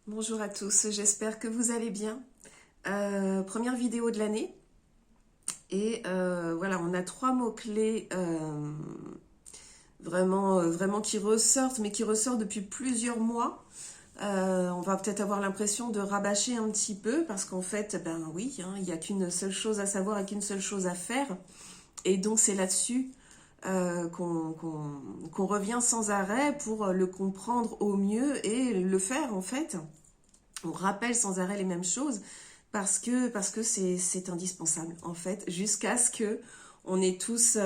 Bonjour à tous, j'espère que vous allez bien. Première vidéo de l'année et voilà, on a trois mots-clés vraiment qui ressortent, mais qui ressortent depuis plusieurs mois. On va peut-être avoir l'impression de rabâcher un petit peu parce qu'en fait, ben oui, hein, il n'y a qu'une seule chose à savoir et qu'une seule chose à faire. Et donc c'est là-dessus qu'on revient sans arrêt pour le comprendre au mieux et le faire en fait. On rappelle sans arrêt les mêmes choses parce que c'est indispensable en fait, jusqu'à ce que on ait tous,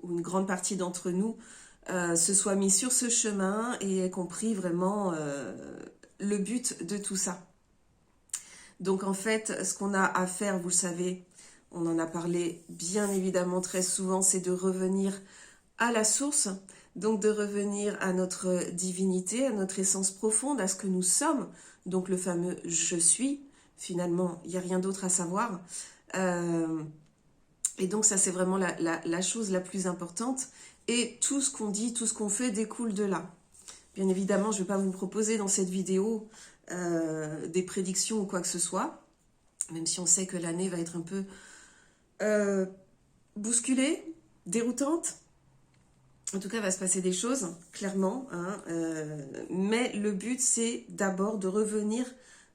ou une grande partie d'entre nous, se soit mis sur ce chemin et ait compris vraiment le but de tout ça. Donc en fait, ce qu'on a à faire, vous le savez, on en a parlé bien évidemment très souvent, c'est de revenir à la source, donc de revenir à notre divinité, à notre essence profonde, à ce que nous sommes, donc le fameux je suis. Finalement, il n'y a rien d'autre à savoir. Euh, et donc ça, c'est vraiment la chose la plus importante. Et tout ce qu'on dit, tout ce qu'on fait découle de là. Bien évidemment, je ne vais pas vous proposer dans cette vidéo des prédictions ou quoi que ce soit, même si on sait que l'année va être un peu euh, bousculée, déroutante. En tout cas, il va se passer des choses, clairement. Hein, mais le but, c'est d'abord de revenir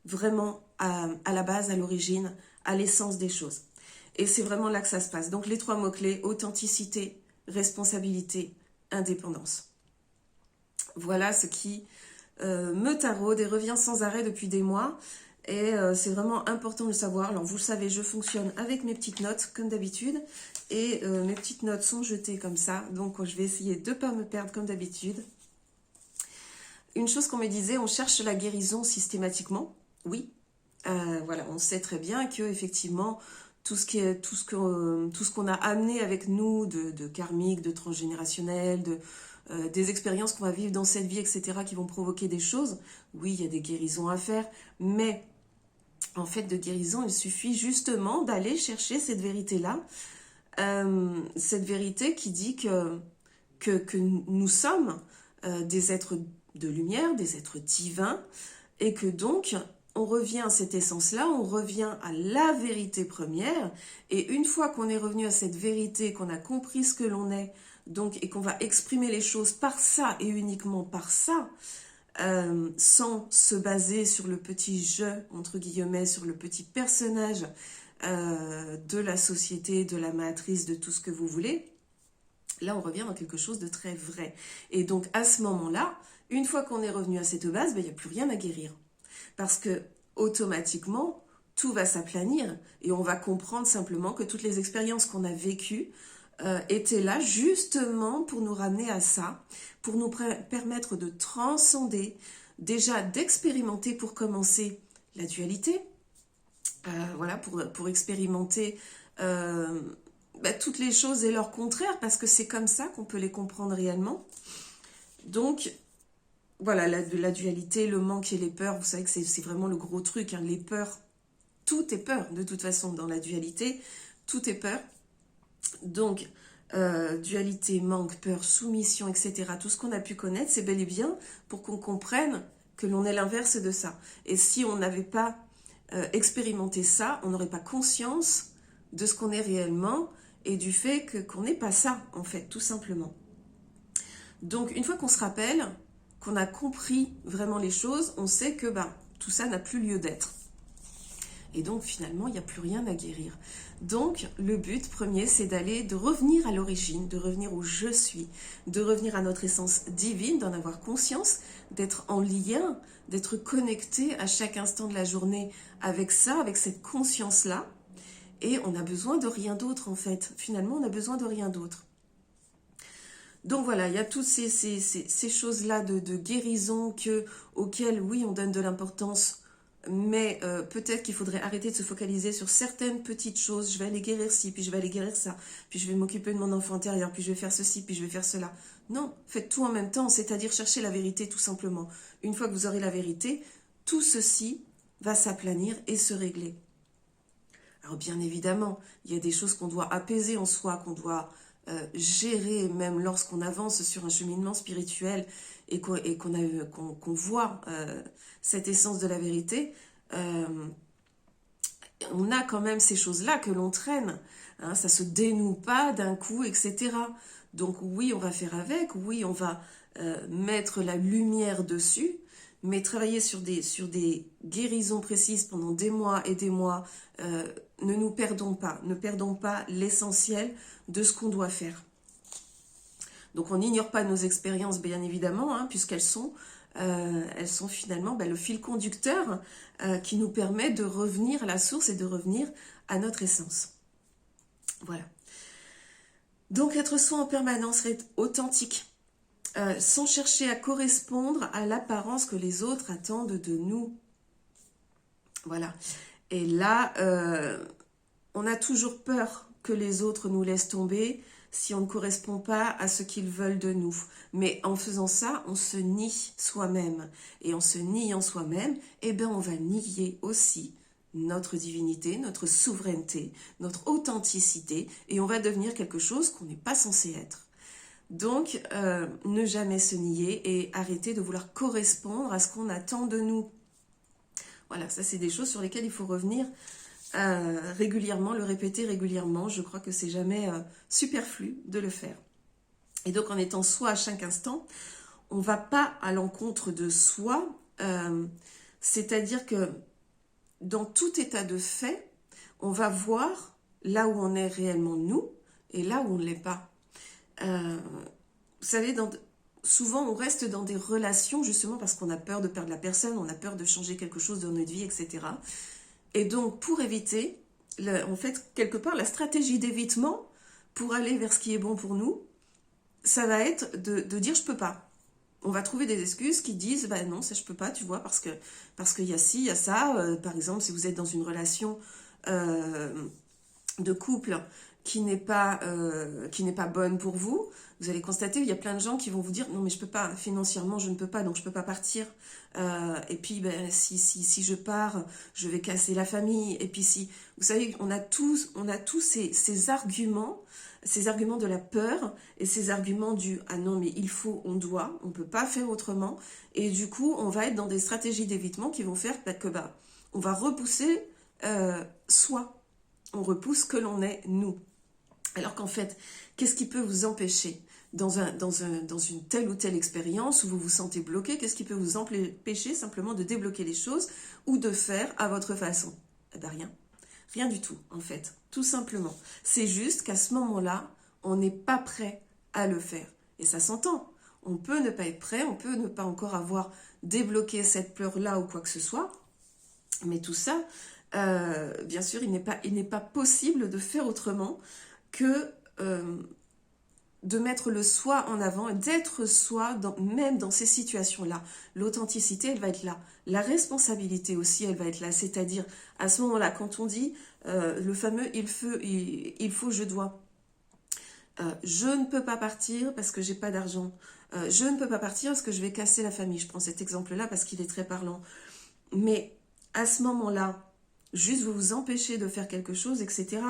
vraiment à la base, à l'origine, à l'essence des choses. Et c'est vraiment là que ça se passe. Donc les trois mots-clés, authenticité, responsabilité, indépendance. Voilà ce qui me taraude et revient sans arrêt depuis des mois. Et c'est vraiment important de le savoir. Alors vous le savez, je fonctionne avec mes petites notes comme d'habitude. Et mes petites notes sont jetées comme ça. Donc je vais essayer de ne pas me perdre comme d'habitude. Une chose qu'on me disait, on cherche la guérison systématiquement. Oui, voilà, on sait très bien que effectivement tout ce qu'on a amené avec nous de karmique, de transgénérationnel, des expériences qu'on va vivre dans cette vie, etc., qui vont provoquer des choses. Oui, il y a des guérisons à faire, mais en fait, de guérison, il suffit justement d'aller chercher cette vérité-là, cette vérité qui dit que nous sommes des êtres de lumière, des êtres divins, et que donc on revient à cette essence-là, on revient à la vérité première, et une fois qu'on est revenu à cette vérité, qu'on a compris ce que l'on est, donc, et qu'on va exprimer les choses par ça et uniquement par ça, sans se baser sur le petit je, entre guillemets, sur le petit personnage de la société, de la matrice, de tout ce que vous voulez, là on revient dans quelque chose de très vrai. Et donc à ce moment-là, une fois qu'on est revenu à cette base, ben, il n'y a plus rien à guérir. Parce que automatiquement, tout va s'aplanir et on va comprendre simplement que toutes les expériences qu'on a vécues étaient là justement pour nous ramener à ça, pour nous permettre de transcender, déjà d'expérimenter pour commencer la dualité, voilà, pour expérimenter toutes les choses et leur contraire, parce que c'est comme ça qu'on peut les comprendre réellement. Donc, voilà, la dualité, le manque et les peurs, vous savez que c'est vraiment le gros truc, hein, les peurs, tout est peur, de toute façon, dans la dualité, tout est peur. Donc, dualité, manque, peur, soumission, etc., tout ce qu'on a pu connaître, c'est bel et bien pour qu'on comprenne que l'on est l'inverse de ça. Et si on n'avait pas expérimenté ça, on n'aurait pas conscience de ce qu'on est réellement et du fait qu'on n'est pas ça, en fait, tout simplement. Donc, une fois qu'on se rappelle, qu'on a compris vraiment les choses, on sait que tout ça n'a plus lieu d'être. Et donc, finalement, il n'y a plus rien à guérir. Donc, le but premier, c'est de revenir à l'origine, de revenir au je suis, de revenir à notre essence divine, d'en avoir conscience, d'être en lien, d'être connecté à chaque instant de la journée avec ça, avec cette conscience-là. Et on n'a besoin de rien d'autre, en fait. Finalement, on n'a besoin de rien d'autre. Donc voilà, il y a toutes ces choses-là de guérison auxquelles, oui, on donne de l'importance, mais peut-être qu'il faudrait arrêter de se focaliser sur certaines petites choses. Je vais aller guérir ci, puis je vais aller guérir ça, puis je vais m'occuper de mon enfant intérieur, puis je vais faire ceci, puis je vais faire cela. Non, faites tout en même temps, c'est-à-dire chercher la vérité tout simplement. Une fois que vous aurez la vérité, tout ceci va s'aplanir et se régler. Alors bien évidemment, il y a des choses qu'on doit apaiser en soi, qu'on doit gérer, même lorsqu'on avance sur un cheminement spirituel et qu'on voit cette essence de la vérité, on a quand même ces choses-là que l'on traîne. Hein, ça se dénoue pas d'un coup, etc. Donc oui, on va faire avec, oui, on va mettre la lumière dessus, mais travailler sur des guérisons précises pendant des mois et des mois, ne nous perdons pas, ne perdons pas l'essentiel de ce qu'on doit faire. Donc on n'ignore pas nos expériences, bien évidemment, hein, puisqu'elles sont finalement le fil conducteur qui nous permet de revenir à la source et de revenir à notre essence. Voilà. Donc être soi en permanence, être authentique, sans chercher à correspondre à l'apparence que les autres attendent de nous. Voilà. Et là, on a toujours peur que les autres nous laissent tomber si on ne correspond pas à ce qu'ils veulent de nous. Mais en faisant ça, on se nie soi-même. Et en se niant soi-même, eh bien, on va nier aussi notre divinité, notre souveraineté, notre authenticité, et on va devenir quelque chose qu'on n'est pas censé être. Donc, ne jamais se nier et arrêter de vouloir correspondre à ce qu'on attend de nous. Voilà, ça c'est des choses sur lesquelles il faut revenir régulièrement, le répéter régulièrement. Je crois que c'est jamais superflu de le faire. Et donc en étant soi à chaque instant, on ne va pas à l'encontre de soi, c'est-à-dire que dans tout état de fait, on va voir là où on est réellement nous et là où on ne l'est pas. Vous savez, souvent on reste dans des relations justement parce qu'on a peur de perdre la personne, on a peur de changer quelque chose dans notre vie, etc. Et donc, pour éviter, en fait, quelque part, la stratégie d'évitement pour aller vers ce qui est bon pour nous, ça va être de dire « je peux pas ». On va trouver des excuses qui disent « bah non, ça je peux pas, tu vois, parce qu'il y a ci, il y a ça ». Par exemple, si vous êtes dans une relation de couple qui n'est pas bonne pour vous, vous allez constater qu'il y a plein de gens qui vont vous dire « non, mais je peux pas, financièrement, je ne peux pas, donc je peux pas partir ». Et puis, si je pars, je vais casser la famille. Et puis, vous savez, on a tous ces arguments de la peur et ces arguments du « ah non, mais il faut, on doit, on peut pas faire autrement ». Et du coup, on va être dans des stratégies d'évitement qui vont faire que on va repousser soi. On repousse que l'on est nous. Alors qu'en fait, qu'est-ce qui peut vous empêcher dans une telle ou telle expérience où vous vous sentez bloqué? Qu'est-ce qui peut vous empêcher simplement de débloquer les choses ou de faire à votre façon? Eh bien rien. Rien du tout, en fait. Tout simplement. C'est juste qu'à ce moment-là, on n'est pas prêt à le faire. Et ça s'entend. On peut ne pas être prêt, on peut ne pas encore avoir débloqué cette peur-là ou quoi que ce soit. Mais tout ça, bien sûr, il n'est pas possible de faire autrement que de mettre le soi en avant, d'être soi, même dans ces situations-là. L'authenticité, elle va être là. La responsabilité aussi, elle va être là. C'est-à-dire, à ce moment-là, quand on dit le fameux « il faut, je dois », je ne peux pas partir parce que j'ai pas d'argent. Je ne peux pas partir parce que je vais casser la famille. Je prends cet exemple-là parce qu'il est très parlant. Mais à ce moment-là, juste vous vous empêchez de faire quelque chose, etc.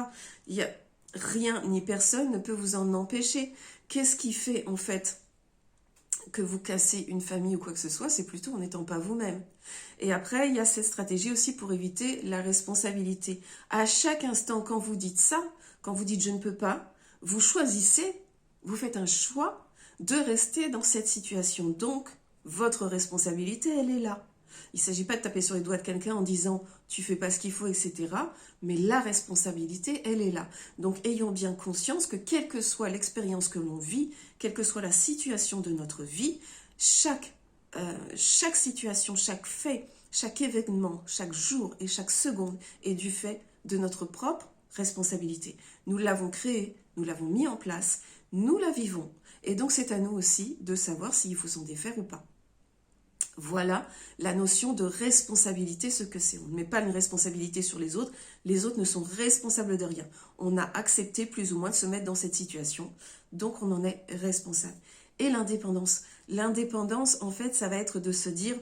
Il y a rien ni personne ne peut vous en empêcher. Qu'est-ce qui fait en fait que vous cassez une famille ou quoi que ce soit? C'est plutôt en n'étant pas vous-même. Et après, il y a cette stratégie aussi pour éviter la responsabilité. À chaque instant, quand vous dites ça, quand vous dites « je ne peux pas », vous choisissez, vous faites un choix de rester dans cette situation. Donc, votre responsabilité, elle est là. Il ne s'agit pas de taper sur les doigts de quelqu'un en disant « tu fais pas ce qu'il faut, etc. » Mais la responsabilité, elle est là. Donc, ayons bien conscience que quelle que soit l'expérience que l'on vit, quelle que soit la situation de notre vie, chaque situation, chaque fait, chaque événement, chaque jour et chaque seconde est du fait de notre propre responsabilité. Nous l'avons créée, nous l'avons mis en place, nous la vivons. Et donc, c'est à nous aussi de savoir s'il faut s'en défaire ou pas. Voilà la notion de responsabilité, ce que c'est. On ne met pas une responsabilité sur les autres ne sont responsables de rien. On a accepté plus ou moins de se mettre dans cette situation, donc on en est responsable. Et l'indépendance. L'indépendance, en fait, ça va être de se dire,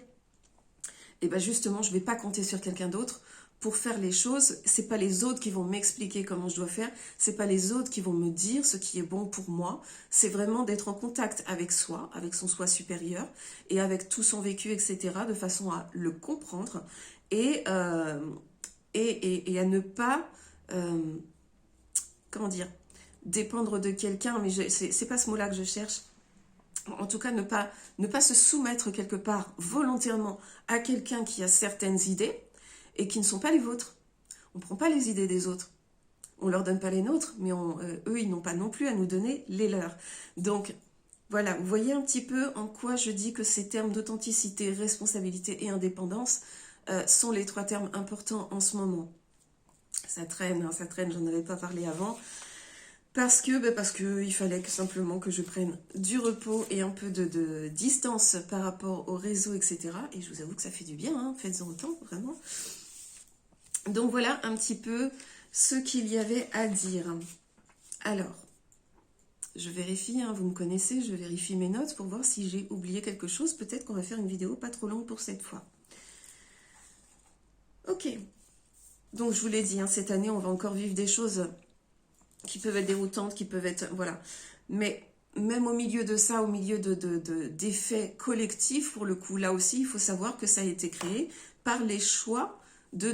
eh ben justement, je ne vais pas compter sur quelqu'un d'autre pour faire les choses. C'est pas les autres qui vont m'expliquer comment je dois faire, c'est pas les autres qui vont me dire ce qui est bon pour moi. C'est vraiment d'être en contact avec soi, avec son soi supérieur et avec tout son vécu, etc., de façon à le comprendre et à ne pas, comment dire, dépendre de quelqu'un, mais c'est pas ce mot-là que je cherche. En tout cas, ne pas se soumettre quelque part volontairement à quelqu'un qui a certaines idées et qui ne sont pas les vôtres. On ne prend pas les idées des autres. On ne leur donne pas les nôtres, mais eux, ils n'ont pas non plus à nous donner les leurs. Donc, voilà, vous voyez un petit peu en quoi je dis que ces termes d'authenticité, responsabilité et indépendance sont les 3 termes importants en ce moment. Ça traîne, hein, ça traîne, j'en avais pas parlé avant. Parce que il fallait simplement que je prenne du repos et un peu de distance par rapport au réseau, etc. Et je vous avoue que ça fait du bien, hein, faites-en autant, vraiment. Donc voilà un petit peu ce qu'il y avait à dire. Alors, je vérifie, hein, vous me connaissez, je vérifie mes notes pour voir si j'ai oublié quelque chose. Peut-être qu'on va faire une vidéo pas trop longue pour cette fois. Ok. Donc je vous l'ai dit, hein, cette année, on va encore vivre des choses qui peuvent être déroutantes, qui peuvent être... Voilà. Mais même au milieu de ça, au milieu d'effets collectifs, pour le coup, là aussi, il faut savoir que ça a été créé par les choix de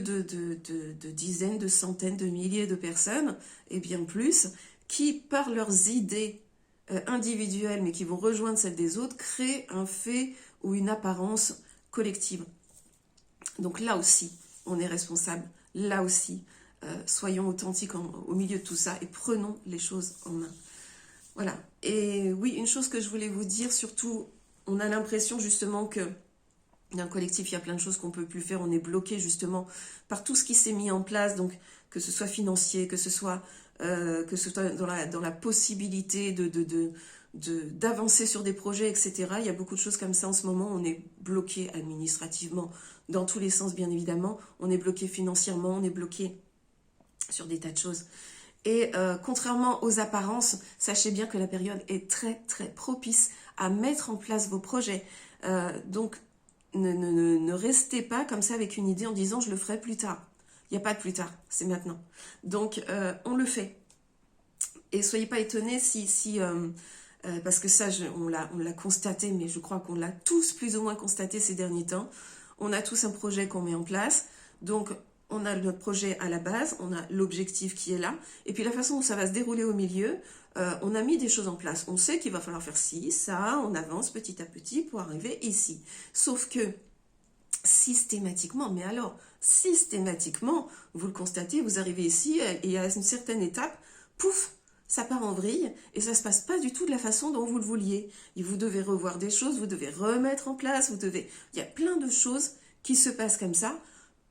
dizaines, de centaines, de milliers de personnes, et bien plus, qui, par leurs idées individuelles, mais qui vont rejoindre celles des autres, créent un fait ou une apparence collective. Donc là aussi, on est responsable. Là aussi, soyons authentiques au milieu de tout ça et prenons les choses en main. Voilà. Et oui, une chose que je voulais vous dire, surtout, on a l'impression justement que dans le collectif, il y a plein de choses qu'on ne peut plus faire. On est bloqué justement par tout ce qui s'est mis en place, donc que ce soit financier, que ce soit dans la possibilité d'avancer sur des projets, etc. Il y a beaucoup de choses comme ça en ce moment. On est bloqué administrativement, dans tous les sens bien évidemment. On est bloqué financièrement, on est bloqué sur des tas de choses. Et contrairement aux apparences, sachez bien que la période est très très propice à mettre en place vos projets. Donc ne restez pas comme ça avec une idée en disant je le ferai plus tard. Il n'y a pas de plus tard, c'est maintenant. Donc on le fait. Et soyez pas étonnés si parce que ça on l'a constaté, mais je crois qu'on l'a tous plus ou moins constaté ces derniers temps. On a tous un projet qu'on met en place. Donc on a notre projet à la base, on a l'objectif qui est là, et puis la façon dont ça va se dérouler au milieu, on a mis des choses en place. On sait qu'il va falloir faire ci, ça, on avance petit à petit pour arriver ici. Sauf que systématiquement, mais alors systématiquement, vous le constatez, vous arrivez ici et à une certaine étape, pouf, ça part en vrille et ça ne se passe pas du tout de la façon dont vous le vouliez. Et vous devez revoir des choses, vous devez remettre en place, il y a plein de choses qui se passent comme ça.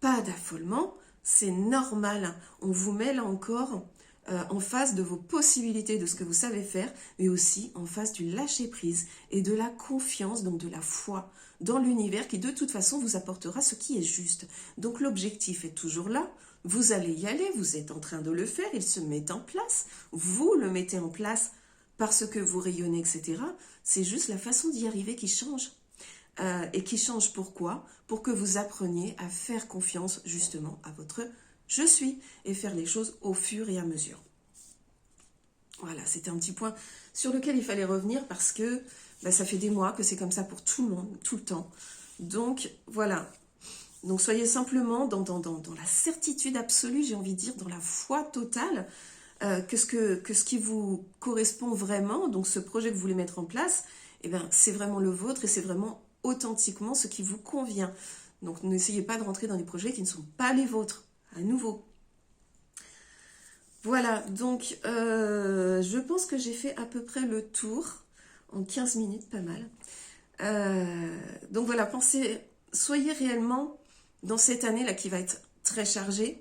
Pas d'affolement, c'est normal. On vous met là encore en face de vos possibilités, de ce que vous savez faire, mais aussi en face du lâcher-prise et de la confiance, donc de la foi dans l'univers qui de toute façon vous apportera ce qui est juste. Donc l'objectif est toujours là, vous allez y aller, vous êtes en train de le faire, il se met en place, vous le mettez en place parce que vous rayonnez, etc. C'est juste la façon d'y arriver qui change. Et qui change pourquoi? Pour que vous appreniez à faire confiance justement à votre je suis et faire les choses au fur et à mesure. Voilà, c'était un petit point sur lequel il fallait revenir parce que ça fait des mois que c'est comme ça pour tout le monde, tout le temps. Donc voilà, donc soyez simplement dans la certitude absolue, j'ai envie de dire, dans la foi totale que ce qui vous correspond vraiment, donc ce projet que vous voulez mettre en place, c'est vraiment le vôtre et c'est vraiment authentiquement ce qui vous convient. Donc n'essayez pas de rentrer dans des projets qui ne sont pas les vôtres, à nouveau. Voilà, donc je pense que j'ai fait à peu près le tour en 15 minutes, pas mal. Donc voilà, soyez réellement dans cette année-là qui va être très chargée,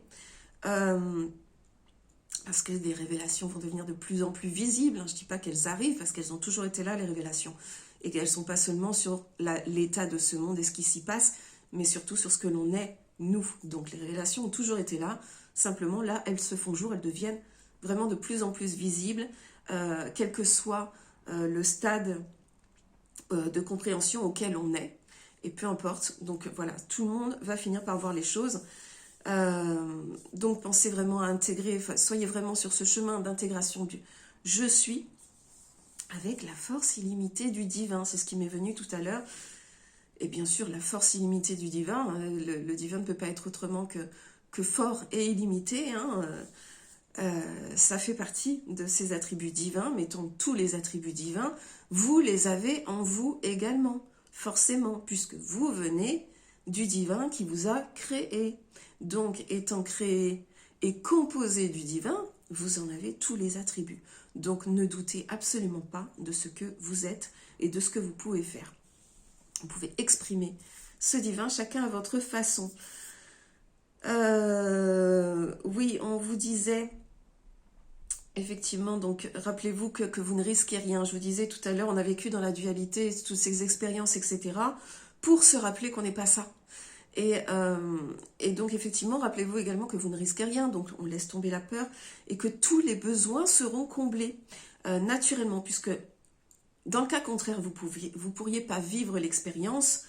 parce que des révélations vont devenir de plus en plus visibles. Je ne dis pas qu'elles arrivent, parce qu'elles ont toujours été là, les révélations. Et qu'elles ne sont pas seulement sur l'état de ce monde et ce qui s'y passe, mais surtout sur ce que l'on est, nous. Donc les révélations ont toujours été là, simplement là, elles se font jour, elles deviennent vraiment de plus en plus visibles, quel que soit le stade de compréhension auquel on est, et peu importe. Donc voilà, tout le monde va finir par voir les choses. Donc pensez vraiment à intégrer, soyez vraiment sur ce chemin d'intégration du « je suis » avec la force illimitée du divin. C'est ce qui m'est venu tout à l'heure. Et bien sûr, la force illimitée du divin, le divin ne peut pas être autrement que fort et illimité. Hein. Ça fait partie de ces attributs divins. Mettons tous les attributs divins, vous les avez en vous également, forcément, puisque vous venez du divin qui vous a créé. Donc, étant créé et composé du divin, vous en avez tous les attributs. Donc, ne doutez absolument pas de ce que vous êtes et de ce que vous pouvez faire. Vous pouvez exprimer ce divin, chacun à votre façon. Oui, on vous disait, effectivement, donc rappelez-vous que vous ne risquez rien. Je vous disais tout à l'heure, on a vécu dans la dualité, toutes ces expériences, etc., pour se rappeler qu'on n'est pas ça. Et donc, effectivement, rappelez-vous également que vous ne risquez rien, donc on laisse tomber la peur, et que tous les besoins seront comblés naturellement, puisque dans le cas contraire, vous pourriez pas vivre l'expérience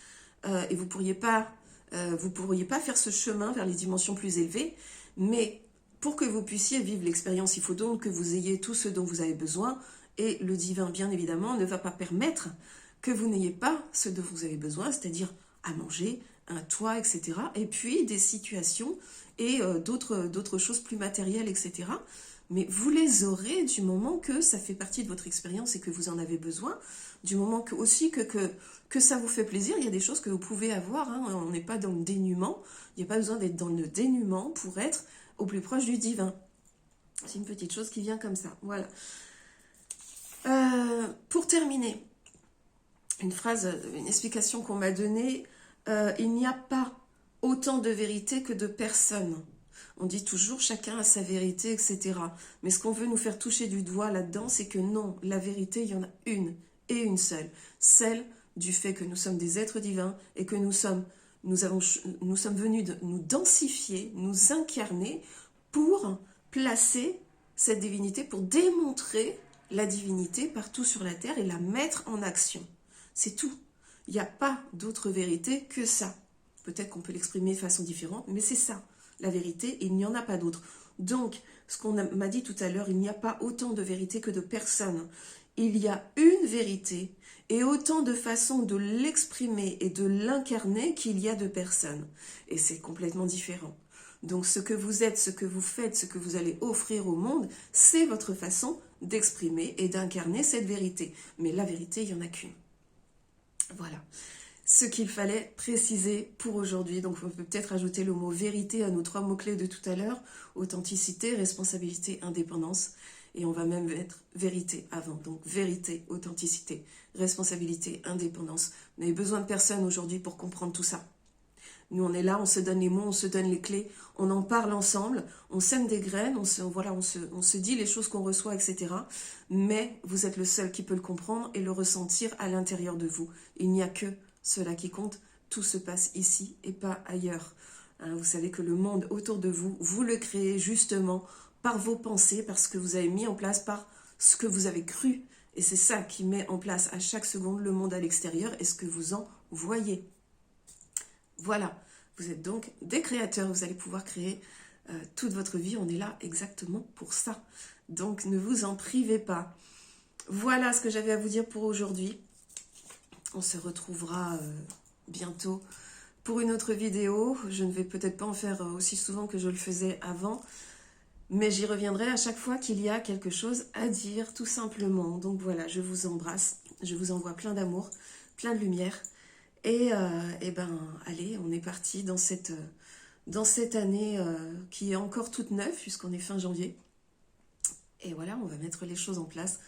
et vous pourriez pas faire ce chemin vers les dimensions plus élevées, mais pour que vous puissiez vivre l'expérience, il faut donc que vous ayez tout ce dont vous avez besoin, et le divin, bien évidemment, ne va pas permettre que vous n'ayez pas ce dont vous avez besoin, c'est-à-dire à manger, un toit, etc. Et puis des situations et d'autres choses plus matérielles, etc. Mais vous les aurez du moment que ça fait partie de votre expérience et que vous en avez besoin, du moment que, aussi que ça vous fait plaisir. Il y a des choses que vous pouvez avoir, hein. On n'est pas dans le dénuement, il n'y a pas besoin d'être dans le dénuement pour être au plus proche du divin. C'est une petite chose qui vient comme ça, voilà. Pour terminer, une explication qu'on m'a donnée, il n'y a pas autant de vérité que de personnes. On dit toujours chacun a sa vérité, etc. Mais ce qu'on veut nous faire toucher du doigt là-dedans, c'est que non, la vérité, il y en a une et une seule. Celle du fait que nous sommes des êtres divins et que nous sommes venus nous densifier, nous incarner pour placer cette divinité, pour démontrer la divinité partout sur la terre et la mettre en action. C'est tout. Il n'y a pas d'autre vérité que ça. Peut-être qu'on peut l'exprimer de façon différente, mais c'est ça. La vérité, il n'y en a pas d'autre. Donc, ce qu'on m'a dit tout à l'heure, il n'y a pas autant de vérité que de personnes. Il y a une vérité et autant de façons de l'exprimer et de l'incarner qu'il y a de personnes. Et c'est complètement différent. Donc, ce que vous êtes, ce que vous faites, ce que vous allez offrir au monde, c'est votre façon d'exprimer et d'incarner cette vérité. Mais la vérité, il n'y en a qu'une. Voilà ce qu'il fallait préciser pour aujourd'hui. Donc on peut peut-être ajouter le mot vérité à nos 3 mots-clés de tout à l'heure. Authenticité, responsabilité, indépendance. Et on va même mettre vérité avant. Donc vérité, authenticité, responsabilité, indépendance. Vous n'avez besoin de personne aujourd'hui pour comprendre tout ça. Nous on est là, on se donne les mots, on se donne les clés, on en parle ensemble, on sème des graines, on se dit les choses qu'on reçoit, etc. Mais vous êtes le seul qui peut le comprendre et le ressentir à l'intérieur de vous. Il n'y a que cela qui compte, tout se passe ici et pas ailleurs. Hein, vous savez que le monde autour de vous, vous le créez justement par vos pensées, par ce que vous avez mis en place, par ce que vous avez cru. Et c'est ça qui met en place à chaque seconde le monde à l'extérieur et ce que vous en voyez. Voilà, vous êtes donc des créateurs, vous allez pouvoir créer toute votre vie, on est là exactement pour ça. Donc ne vous en privez pas. Voilà ce que j'avais à vous dire pour aujourd'hui. On se retrouvera bientôt pour une autre vidéo. Je ne vais peut-être pas en faire aussi souvent que je le faisais avant, mais j'y reviendrai à chaque fois qu'il y a quelque chose à dire, tout simplement. Donc voilà, je vous embrasse, je vous envoie plein d'amour, plein de lumière. Et ben, allez, on est parti dans cette année qui est encore toute neuve, puisqu'on est fin janvier. Et voilà, on va mettre les choses en place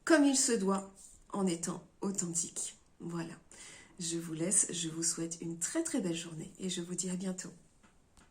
comme il se doit, en étant authentique. Voilà, je vous laisse, je vous souhaite une très très belle journée et je vous dis à bientôt.